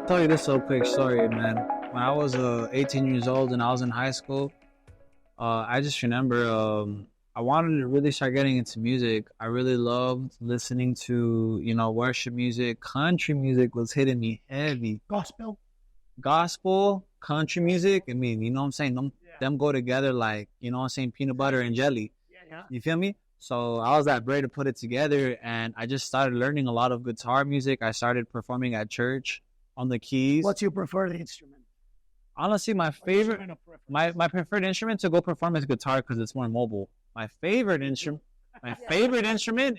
Tell you this real quick story, man. When I was 18 years old and I was in high school, I just remember I wanted to really start getting into music. I really loved listening to, worship music. Country music was hitting me heavy. Gospel. Gospel, country music. I mean, you know what I'm saying? Them go together like, peanut butter and jelly. Yeah. You feel me? So I was that brave to put it together, and I just started learning a lot of guitar music. I started performing at church on the keys. What's your preferred instrument? Honestly, my preferred instrument to go perform is guitar because it's more mobile. My favorite instrument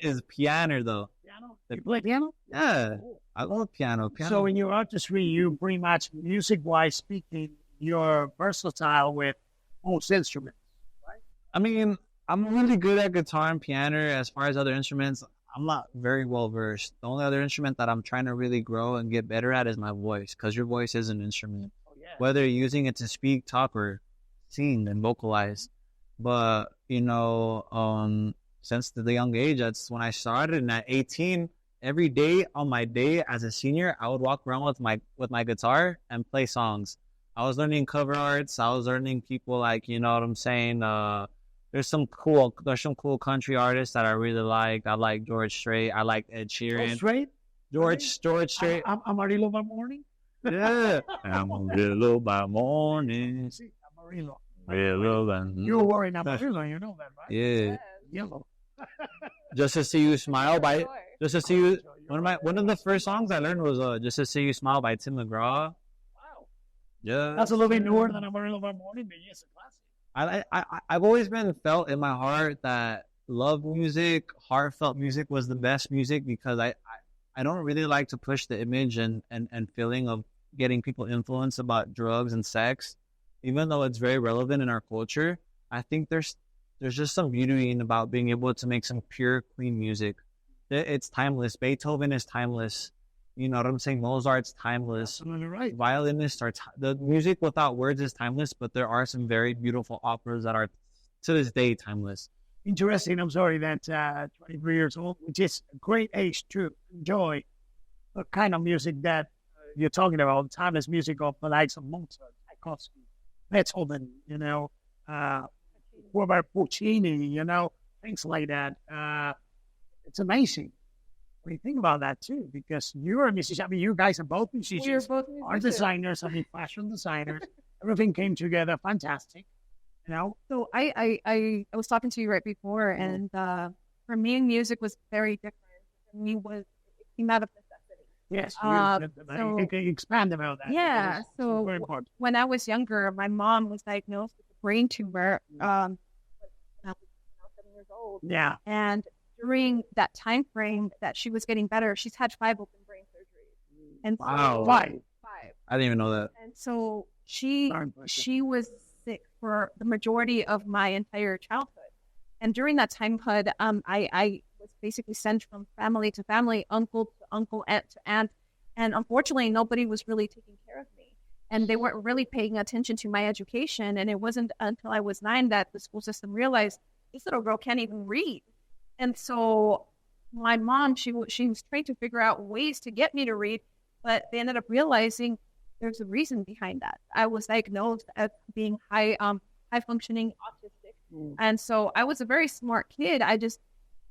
is piano, though. Piano? You play piano? Yeah, I love piano. So in your artistry, you pretty much, music-wise speaking, you're versatile with most instruments, right? I mean, I'm really good at guitar and piano. As far as other instruments, I'm not very well versed. The only other instrument that I'm trying to really grow and get better at is my voice, because your voice is an instrument. Oh, yeah. Whether you're using it to speak, talk, or sing and vocalize. But, since the young age, that's when I started. And at 18, every day on my day as a senior, I would walk around with my guitar and play songs. I was learning cover arts. I was learning people like, you know what I'm saying? There's some cool country artists that I really like. I like George Strait. I like Ed Sheeran. George Strait. Amarillo by morning? Yeah. Amarillo by morning. Amarillo. You were wearing Amarillo, you know that, right? Yeah. Yellow. Just to see you smile by. Just to see you. One of the first songs I learned was "Just to See You Smile" by Tim McGraw. Wow. Yeah. That's a little bit newer than Amarillo by morning, but yes, a classic. I've always been felt in my heart that love music, heartfelt music was the best music, because I don't really like to push the image and feeling of getting people influenced about drugs and sex, even though it's very relevant in our culture. I think there's just some beauty in about being able to make some pure, clean music. It's timeless. Beethoven is timeless. You know what I'm saying? Mozart's timeless. Absolutely right. Violinists are the music without words is timeless, but there are some very beautiful operas that are to this day timeless. Interesting. I'm sorry that 23 years old, which is a great age to enjoy the kind of music that you're talking about, timeless music of the likes of Mozart, Tchaikovsky, Beethoven, Robert Puccini, things like that. It's amazing. What do you think about that too? Because you're a musician. I mean, you guys are both musicians. We're both musicians. Art designers. I mean, fashion designers. Everything came together. Fantastic. So I was talking to you right before, and for me, music was very different. For me, it came out of necessity. Yes. So, expand about that. Yeah. So very important. When I was younger, my mom was diagnosed with a brain tumor. When I was 7 years old. Yeah. And during that time frame that she was getting better, she's had 5 open brain surgeries. And Wow. So, 5. I didn't even know that. And so she was sick for the majority of my entire childhood. And during that time, I was basically sent from family to family, uncle to uncle, aunt to aunt. And unfortunately, nobody was really taking care of me. And they weren't really paying attention to my education. And it wasn't until I was 9 that the school system realized this little girl can't even read. And so my mom, she was trying to figure out ways to get me to read, but they ended up realizing there's a reason behind that. I was diagnosed as being high functioning autistic. And so I was a very smart kid. I just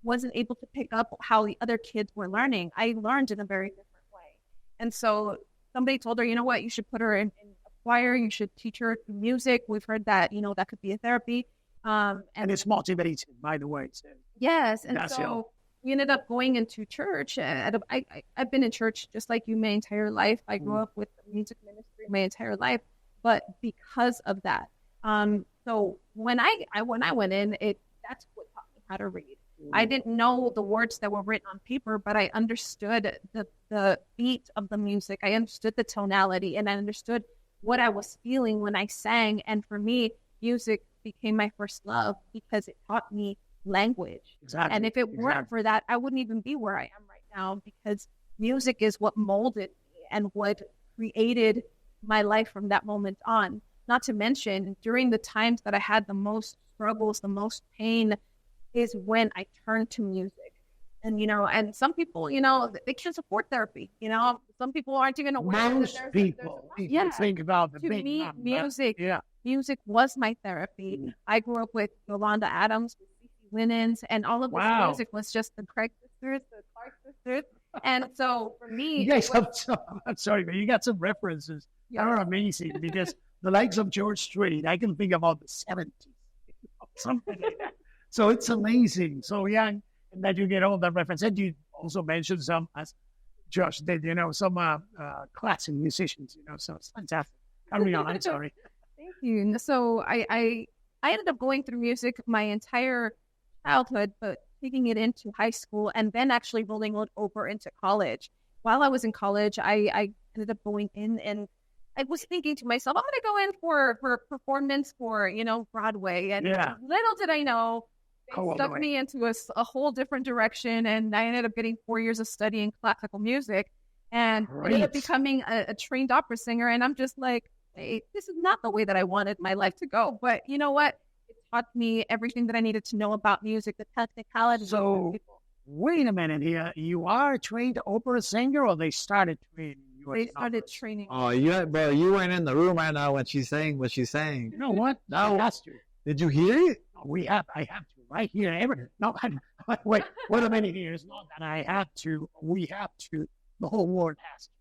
wasn't able to pick up how the other kids were learning. I learned in a very different way. And so somebody told her, you know what, you should put her in a choir. You should teach her music. We've heard that, that could be a therapy. And it's motivating, by the way. So. Yes. And so we ended up going into church. I've been in church just like you my entire life. I grew up with the music ministry my entire life. But because of that, so when I went in, that's what taught me how to read. I didn't know the words that were written on paper, but I understood the beat of the music. I understood the tonality, and I understood what I was feeling when I sang. And for me, music became my first love because it taught me language. Exactly. And if it weren't for that, I wouldn't even be where I am right now, because music is what molded me and what created my life from that moment on. Not to mention, during the times that I had the most struggles, the most pain, is when I turned to music. And, and some people, they can't afford therapy. Some people aren't even aware. Most people, yeah. Think about the to big me, number. music was my therapy. I grew up with Yolanda Adams, with CeCe Winans, and all of this music was just the Craig sisters, the Clark sisters. And so for me, you guys I'm sorry, but you got some references that are amazing because the likes of George Strait, I can think about the 70s, something like that. So it's amazing. So young, and that you get all the references. And you also mentioned some, as Josh did, some classic musicians, so it's fantastic. Carry on, I'm sorry. Thank you. So I ended up going through music my entire childhood, but taking it into high school and then actually rolling it over into college. While I was in college, I ended up going in and I was thinking to myself, I'm going to go in for performance for, Broadway. And little did I know, they stuck me into a whole different direction. And I ended up getting 4 years of studying classical music and ended up becoming a trained opera singer. And I'm just like, hey, this is not the way that I wanted my life to go. But you know what? It taught me everything that I needed to know about music, the technicalities of people. Wait a minute here. You are a trained opera singer, or they started training you? They started training. Oh, you weren't in the room right now when she's saying what she's saying. You know what? No, that's true. Did you hear it? I have to right here. Everything. No, wait a minute here. It's not that I have to. We have to. The whole world has to.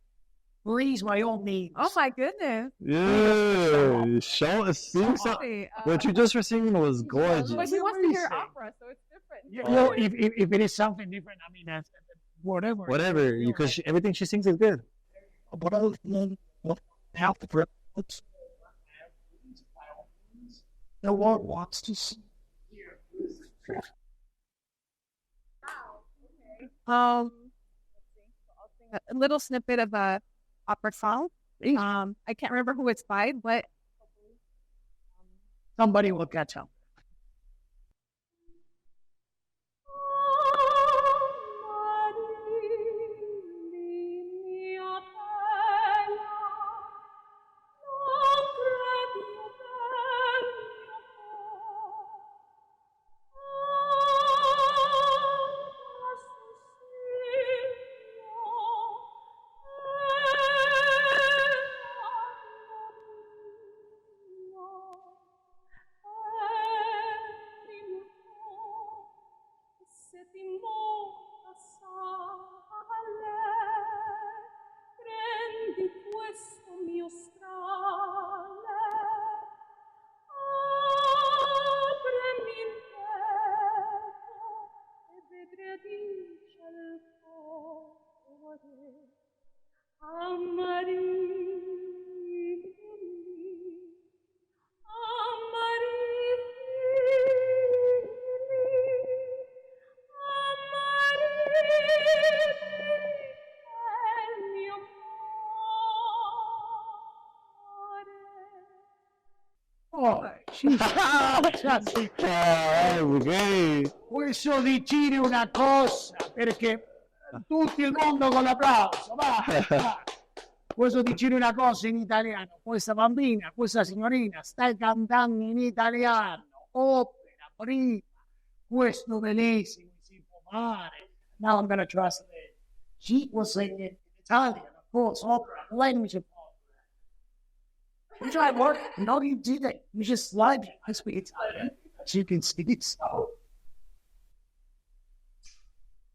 Please, by all means. Oh my goodness! Yeah, show us. Something. What you just were singing was gorgeous. But he wants to hear opera, so it's different. Yeah, well, if it is something different, I mean, that's whatever. Whatever, because everything she sings is good. But now the world wants to see. I'll sing a little snippet of a opera song. I can't remember who it's by, but somebody will catch up. Questo di dire una cosa, perché tutto il mondo con l'applauso, va. Questo di dire una cosa in italiano, questa bambina, questa signorina sta cantando in italiano, opera, prima, questo bellissimo, si può fare. Now I'm going to translate. She was singing in Italian, of course, opera, language of opera. You try to work? No, you didn't. You just slide it. I speak Italian. As you can see, so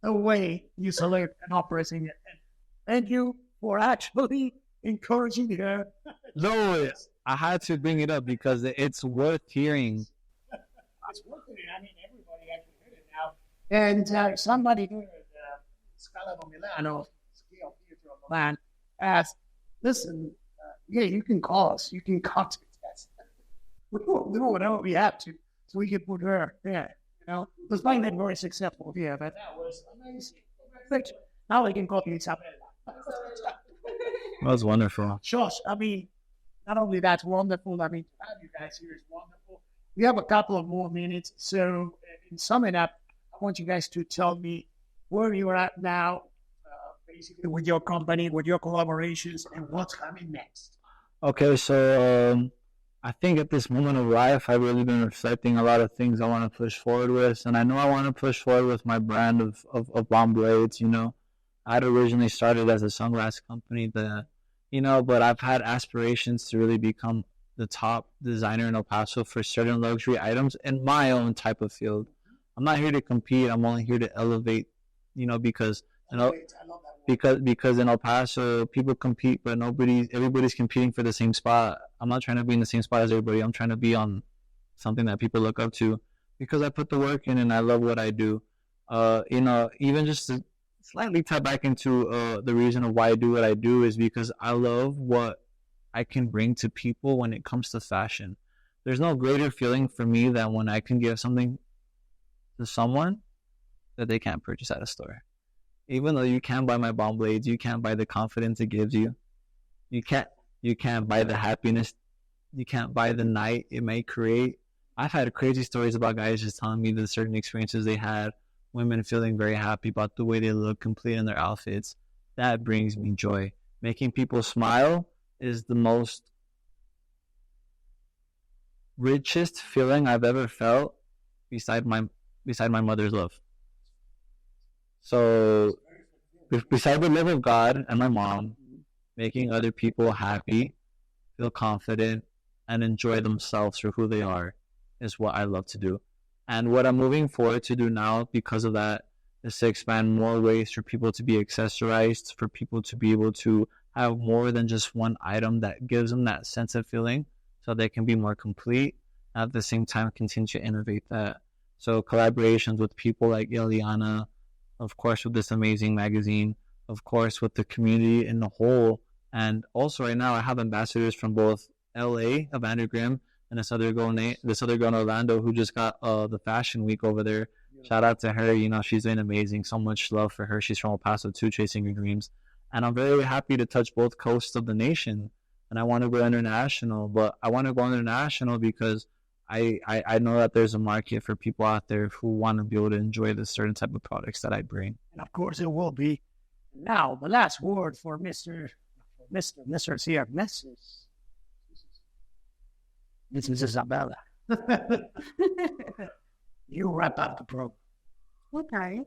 the way you select an opera singer. Thank you for actually encouraging her. No, I had to bring it up because it's worth hearing. It's worth it. I mean, everybody actually heard it now. And somebody heard Scala di Milano, Scale Theater of Milan, asked, listen, yeah, you can call us. You can contact us. We'll do whatever we have to so we can put her there. You know, it was finding that very successful. Yeah, but that was amazing. Now we can call you Isabella. That was wonderful. Josh, I mean, not only that's wonderful, I mean, to have you guys here is wonderful. We have a couple of more minutes. So, in summing up, I want you guys to tell me where you're at now, basically with your company, with your collaborations, and what's coming next. Okay, so I think at this moment of life, I've really been reflecting a lot of things I want to push forward with. And I know I want to push forward with my brand of Bomblades, I'd originally started as a sunglass company, but I've had aspirations to really become the top designer in El Paso for certain luxury items in my own type of field. I'm not here to compete. I'm only here to elevate, because because in El Paso people compete, but everybody's competing for the same spot. I'm not trying to be in the same spot as everybody. I'm trying to be on something that people look up to because I put the work in and I love what I do. Even just to slightly tie back into the reason of why I do what I do is because I love what I can bring to people when it comes to fashion. There's no greater feeling for me than when I can give something to someone that they can't purchase at a store. Even though you can buy my Bomblades, you can't buy the confidence it gives you. You can't buy the happiness. You can't buy the night it may create. I've had crazy stories about guys just telling me the certain experiences they had, women feeling very happy about the way they look, complete in their outfits. That brings me joy. Making people smile is the most richest feeling I've ever felt beside my mother's love. So beside the love of God and my mom, making other people happy, feel confident, and enjoy themselves for who they are is what I love to do. And what I'm moving forward to do now because of that is to expand more ways for people to be accessorized, for people to be able to have more than just one item that gives them that sense of feeling so they can be more complete. At the same time, continue to innovate that. So collaborations with people like Illiana, of course, with this amazing magazine, of course, with the community in the whole. And also right now, I have ambassadors from both LA, Evander Grimm, and this other girl in Orlando who just got the fashion week over there. Shout out to her. She's doing amazing. So much love for her. She's from El Paso too, chasing her dreams. And I'm very happy to touch both coasts of the nation. And I want to go international, but I want to go international because I know that there's a market for people out there who want to be able to enjoy the certain type of products that I bring. And of course it will be. Now, the last word for Mrs. Isabella. You wrap up the program. Okay.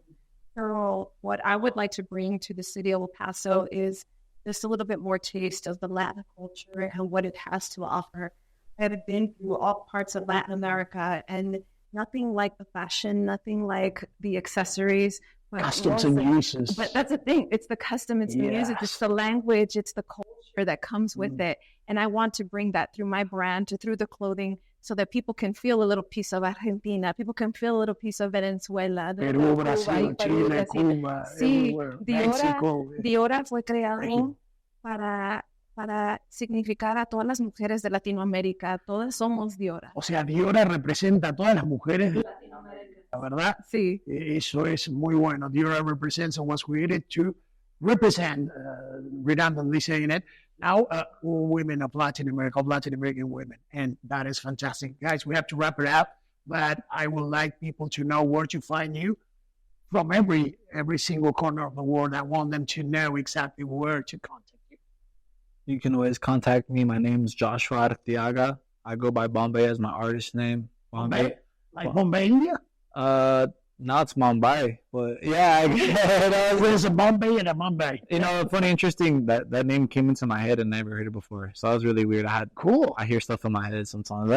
So what I would like to bring to the city of El Paso is just a little bit more taste of the Latin culture and what it has to offer. I have been through all parts of Latin America, and nothing like the fashion, nothing like the accessories. Customs and uses. But that's the thing. It's the custom, it's the music, it's the language, it's the culture that comes with it. And I want to bring that through my brand, through the clothing, so that people can feel a little piece of Argentina, people can feel a little piece of Venezuela, Perú, Brasil, Chile, Cuba, sí, México. DIORA fue creado para significar a todas las mujeres de Latinoamérica. Todas somos DIORA. O sea, DIORA representa a todas las mujeres de Latinoamérica, ¿verdad? Sí. Eso es muy bueno. DIORA represents and was created to represent, redundantly saying it, now women of Latin America, of Latin American women. And that is fantastic. Guys, we have to wrap it up, but I would like people to know where to find you from every single corner of the world. I want them to know exactly where to contact. You can always contact me. My name is Joshua Arteaga. I go by Bombay as my artist name. Bombay? Like Bombay, India? Now it's Mumbai. But yeah, there's a Bombay and a Mumbai. Funny, interesting, that name came into my head and I never heard it before. So that was really weird. Cool. I hear stuff in my head sometimes.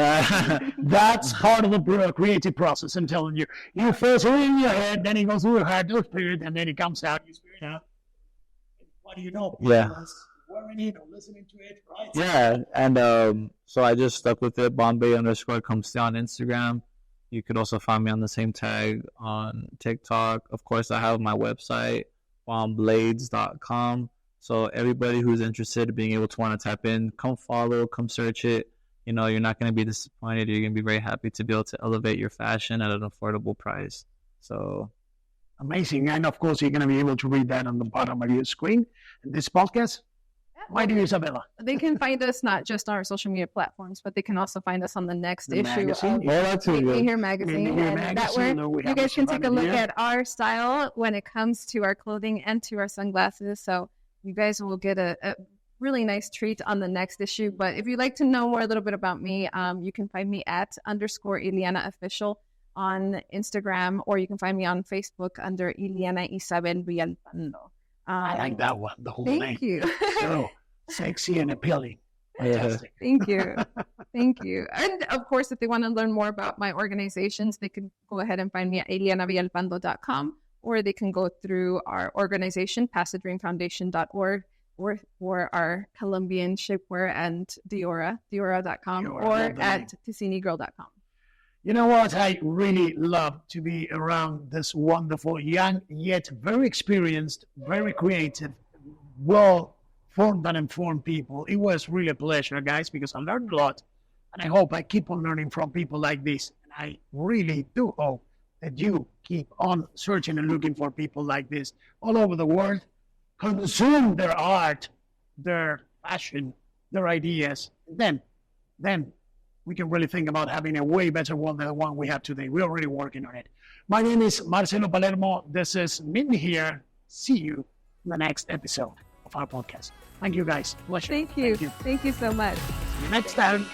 That's part of the creative process, I'm telling you. You first read in your head, then it goes through your heart, your spirit, and then it comes out. You spirit out. What do you know? Yeah. Wearing it or listening to it, right? Yeah, and so I just stuck with it. Bombay_comes on Instagram. You could also find me on the same tag on TikTok. Of course, I have my website, bomblades.com. So everybody who's interested in being able to want to tap in, come follow, come search it. You're not going to be disappointed. You're going to be very happy to be able to elevate your fashion at an affordable price. So amazing. And of course, you're going to be able to read that on the bottom of your screen. And this podcast, my dear Isabella. They can find us not just on our social media platforms, but they can also find us on the next issue magazine. of Here Magazine. And that way you guys can take a look at our style when it comes to our clothing and to our sunglasses. So you guys will get a really nice treat on the next issue. But if you'd like to know more a little bit about me, you can find me at _Illiana official on Instagram, or you can find me on Facebook under Illiana Isabel Villalpando. I like that one, the whole name. Thank you. So sexy and appealing. Fantastic. Thank you. Thank you. And of course, if they want to learn more about my organizations, they can go ahead and find me at illianavillalpando.com, or they can go through our organization, passadreamfoundation.org, or for our Colombian shapewear and DIORA.com, or at TiciniGirl.com. You know what? I really love to be around this wonderful, young, yet very experienced, very creative, well-formed and informed people. It was really a pleasure, guys, because I learned a lot. And I hope I keep on learning from people like this. And I really do hope that you keep on searching and looking for people like this all over the world. Consume their art, their fashion, their ideas. Then we can really think about having a way better world than the one we have today. We're already working on it. My name is Marcelo Palermo. This is Mindy here. See you in the next episode of our podcast. Thank you, guys. Pleasure. Thank you. Thank you so much. See you next time.